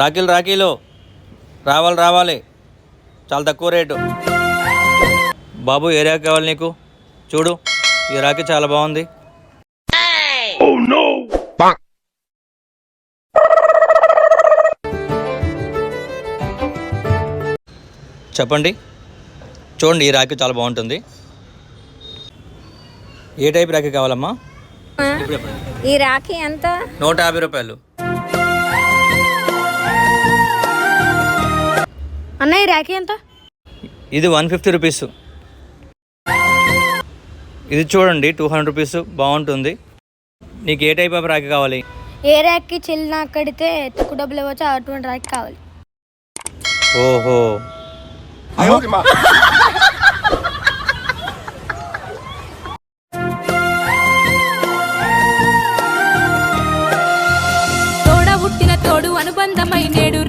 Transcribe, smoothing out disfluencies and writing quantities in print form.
రాఖీలు రావాలి చాలా తక్కువ రేటు. బాబు ఏ రాఖీ కావాలి నీకు? చూడు, ఈ రాఖీ చాలా బాగుంది. చెప్పండి. చూడండి, ఈ రాఖీ చాలా బాగుంటుంది. ఏ టైప్ రాఖీ కావాలమ్మా? ఈ రాఖీ ఎంత? 150 రూపాయలు. అన్న ఈ రాఖీ ఎంత? ఇది 150 రూపీస్. ఇది చూడండి 200 రూపీస్, బాగుంటుంది. నీకు ఏ టైప్ ఆఫ్ రాఖీ కావాలి? ఏ రాఖీ చెల్లినా కడితే తక్కువ డబ్బులు ఇవ్వచ్చు, అటువంటి రాఖీ కావాలి. ఓహో, తోడ పుట్టిన తోడు అనుబంధమై నేడు